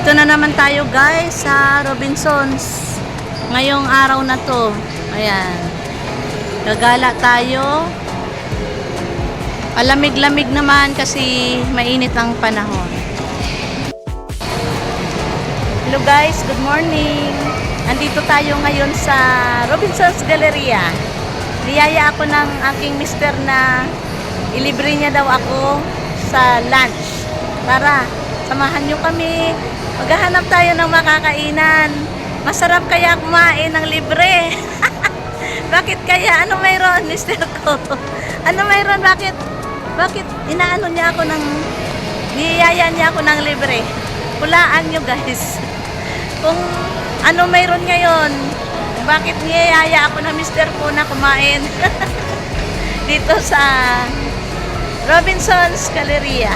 Dito na naman tayo guys sa Robinsons. Ngayong araw na to. Ayan. Gagala tayo. Alamig-lamig naman kasi mainit ang panahon. Hello guys, good morning. Andito tayo ngayon sa Robinsons Galleria. Niyaya ako ng aking mister na ilibre niya daw ako sa lunch. Tara, samahan niyo kami. Maghahanap tayo ng makakainan. Masarap kaya kumain ng libre. Bakit kaya? Ano mayroon, mister ko? Ano mayroon? Bakit inaano niya ako ng niyaya niya ako ng libre? Hulaan niyo guys. Kung ano mayroon ngayon, bakit niyaya ako ng mister ko na kumain dito sa Robinsons Galleria.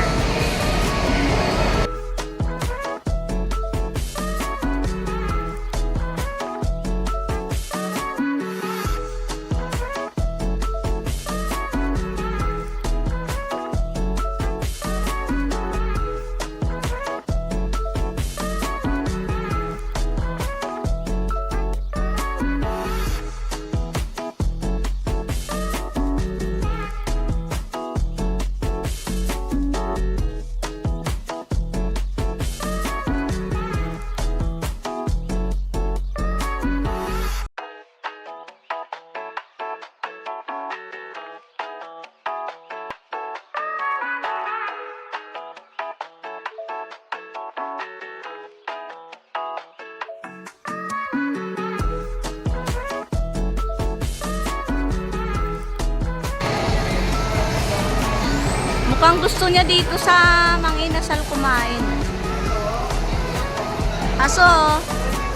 Mukhang gusto niya dito sa Mang Inasal kumain. Kaso,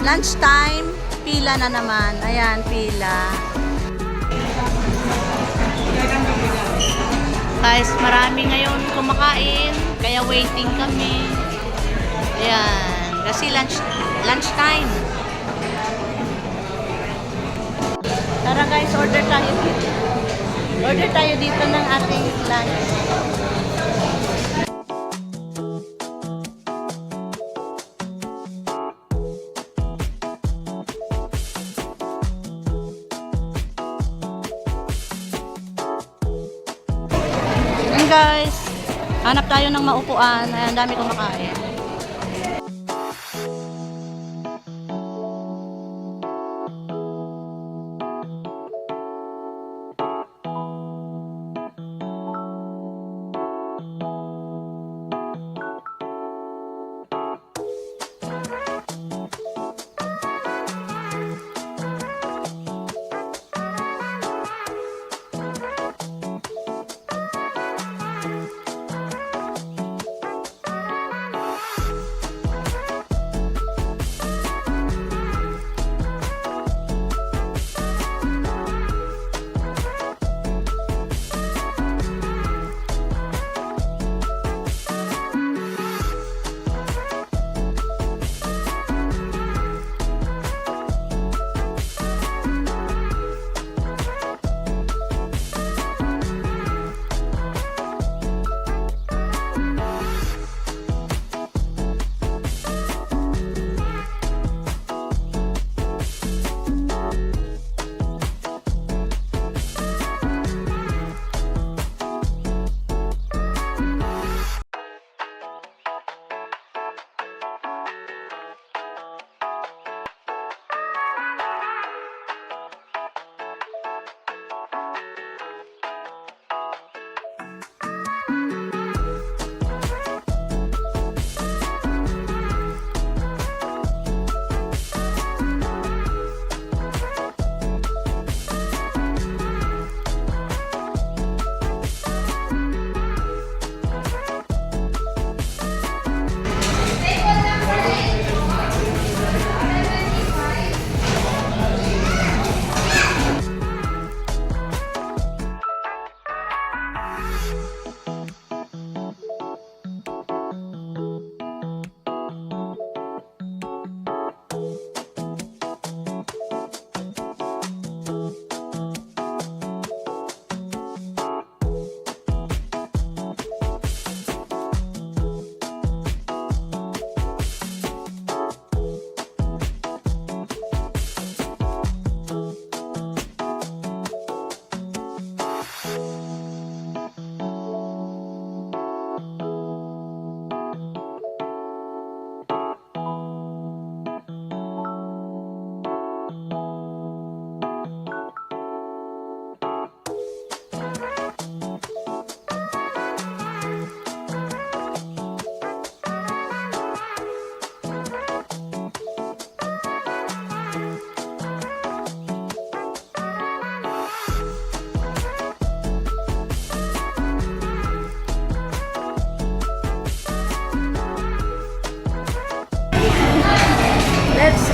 lunchtime, pila na naman. Ayan, pila. Guys, marami ngayon kumakain. Kaya waiting kami. Ayan, kasi lunchtime. Tara guys, order tayo dito. Order tayo dito ng ating lunch. Guys, hanap tayo ng maupuan. Ayan, dami kumakain.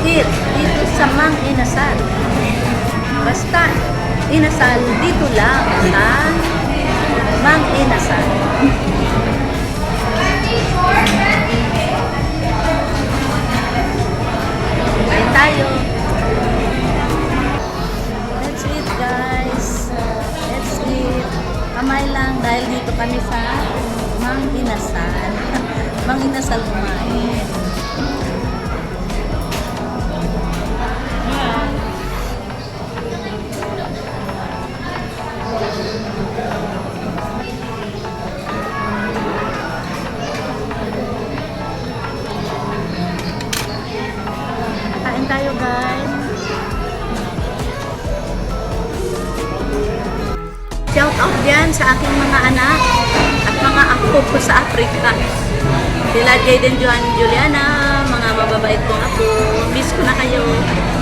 eat dito sa Mang Inasal. Basta inasal dito lang sa Mang Inasal. Kain tayo. Let's eat, guys. Let's eat. Kamay lang dahil dito kami sa Mang Inasal. Mang Inasal kumain. Kain tayo, guys. Shout out yan sa aking mga anak at mga apo ko sa Africa. Sila Jaden, Joan, Juliana, mga mababait kong apo. Miss ko na kayo.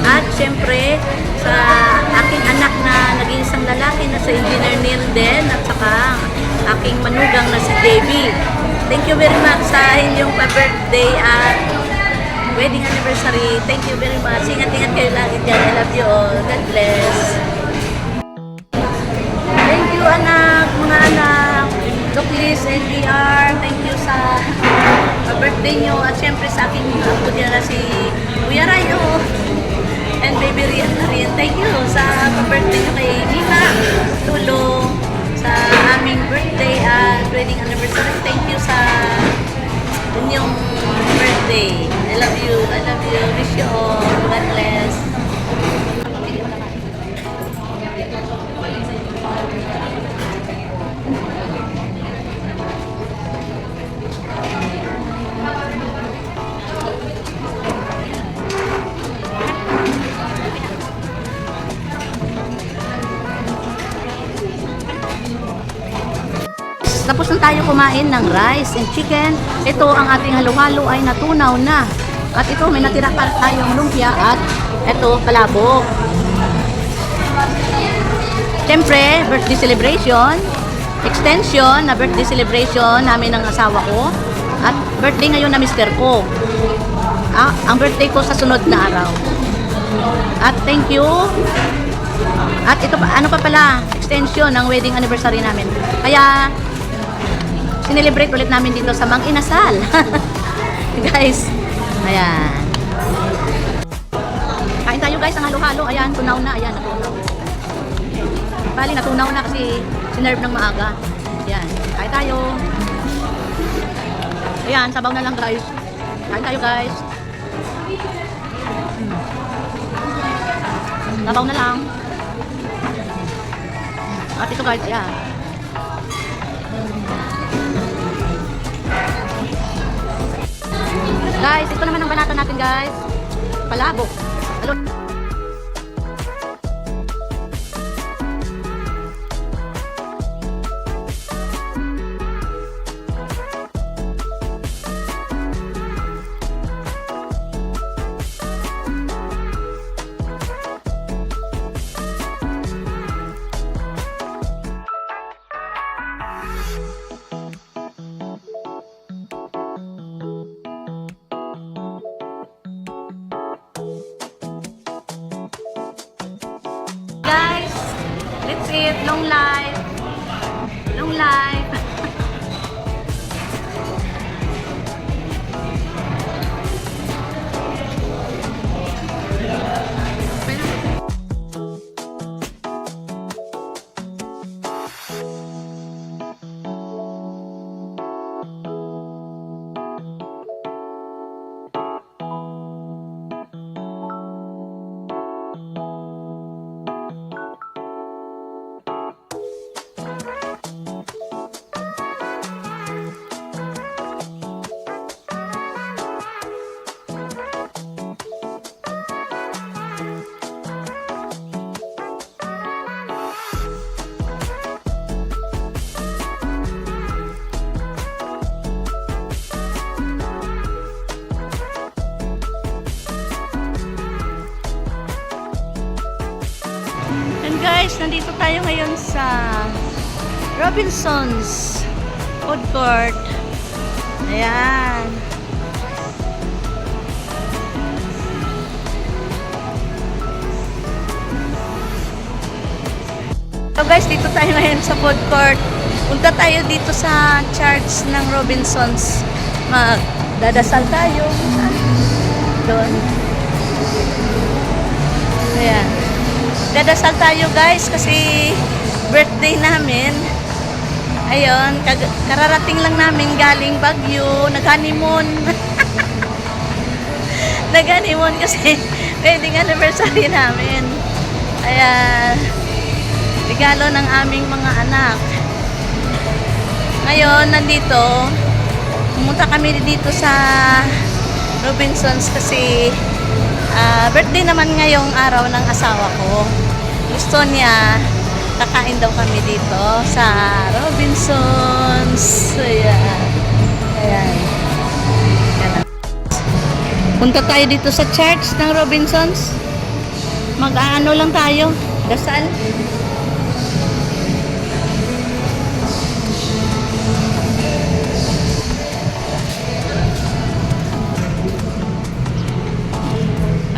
At syempre, sa aking anak na naging isang lalaki na sa Engineer Neil din at saka aking manugang na si JB. Thank you very much sa inyong pa-birthday at wedding anniversary. Thank you very much. Ingat-ingat kayo lagi dyan. I love you all. God bless. Thank you, anak, mga anak. Doklis, NDR, thank you sa birthday nyo. At syempre sa aking apo dyan na si Kuya Rayo and Baby Rian na rin. Thank you sa birthday nyo kay Mika Tulong sa aming birthday at wedding anniversary. Thank you sa inyong birthday. I love you. I love you. Wish you all. God bless. Tapos na tayo kumain ng rice and chicken. Ito ang ating halo-halo ay natunaw na. At ito may natira pa tayong lumpia at ito palabok. Siyempre, birthday celebration, extension na birthday celebration namin ng asawa ko. At birthday ngayon na mister ko. Ang birthday ko sa sunod na araw. At thank you. At ito pa, ano pa pala, extension ng wedding anniversary namin. Kaya sinelebrate ulit namin dito sa Mang Inasal. Guys, ayan. Kain tayo guys, ang halo-halo. Ayan, tunaw na. Ayan, natunaw. Bali, natunaw na kasi sinerve ng maaga. Ayan, kain tayo. Ayan, sabaw na lang guys. Kain tayo guys. Sabaw na lang. At ito guys, ayan. Guys, ito naman ang banata natin guys. Palabok. Hello. Guys, let's eat. Long life. Long life. Guys, nandito tayo ngayon sa Robinson's Food Court. Ayan. So guys, dito tayo ngayon sa food court. Punta tayo dito sa church ng Robinsons. Magdadasal tayo. Saan? Doon. Ayan. Dadasal tayo guys kasi birthday namin. Ayun, kararating lang namin galing Baguio. Nag-honeymoon. Nag-honeymoon kasi wedding anniversary namin. Ayan. Regalo ng aming mga anak. Ngayon, nandito. Pumunta kami dito sa Robinsons kasi birthday naman ngayong araw ng asawa ko. Gusto niya, kakain daw kami dito sa Robinsons. Ayan. Ayan. Ayan. Punta tayo dito sa church ng Robinsons. Mag-aano lang tayo. Dasal.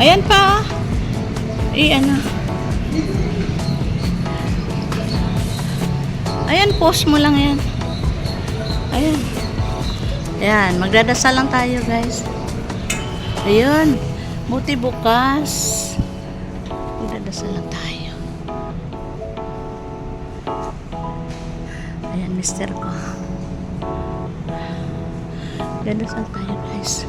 Ayan pa. Ano. Ayan, post mo lang yan. Ayan. Ayan, magdadasal lang tayo, guys. Ayan. Buti bukas. Magdadasal lang tayo. Ayan, mister ko. Magdadasal tayo, guys.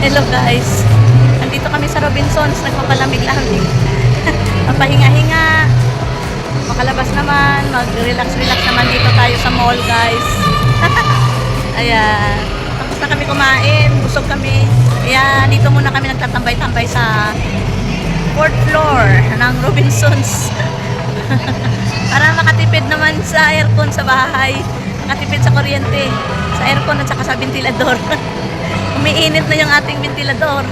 Hello guys, nandito kami sa Robinsons, nagpapalamig-lamig. Papahinga-hinga, makalabas naman, mag-relax-relax naman dito tayo sa mall guys. Ayan, tapos na kami kumain, busog kami. Kaya dito muna kami nagtatambay-tambay sa 4th floor ng Robinsons. Para makatipid naman sa aircon sa bahay, makatipid sa kuryente, sa aircon at saka sa ventilador. Umiinit na yung ating ventilador.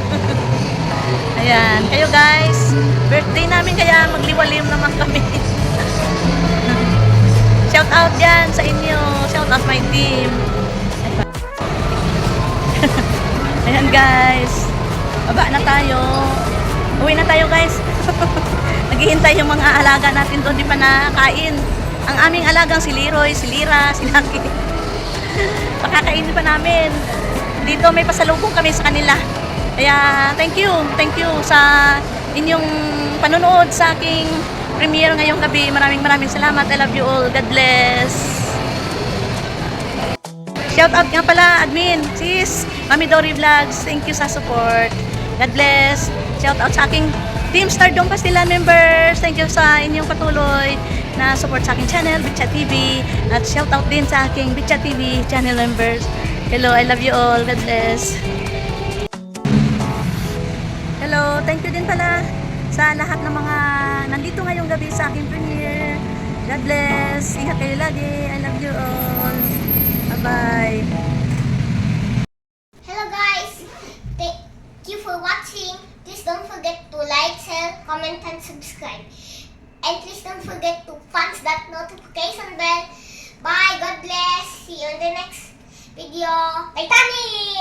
Ayan. Kayo guys, birthday namin kaya magliwalim naman kami. Shout out dyan sa inyo. Shout out my team. Ayan guys. Baba na tayo. Uwi na tayo guys. Naghihintay yung mga alaga natin doon. Di pa nakakain. Ang aming alagang si Leroy, si Lira, si Lucky. Pakakainin pa namin. Dito may pasalubong kami sa kanila. Kaya thank you sa inyong panonood sa aking premiere ngayong gabi. Maraming salamat. I love you all. God bless. Shout out nga pala admin, sis, Mami Dory Vlogs. Thank you sa support. God bless. Shout out sa aking Team Stardom Pastila members. Thank you sa inyong patuloy na support sa aking channel, Bitcha TV. At shout out din sa aking Bitcha TV channel members. Hello, I love you all. God bless. Hello, thank you din pala sa lahat ng mga nandito ngayong gabi sa aking premiere. God bless. Ingat kayo lagi. I love you all. Bye-bye. Hello guys, thank you for watching. Please don't forget to like, share, comment, and subscribe. And please don't forget to punch that notification bell. Bye, God bless. See you in the next video. Titanic!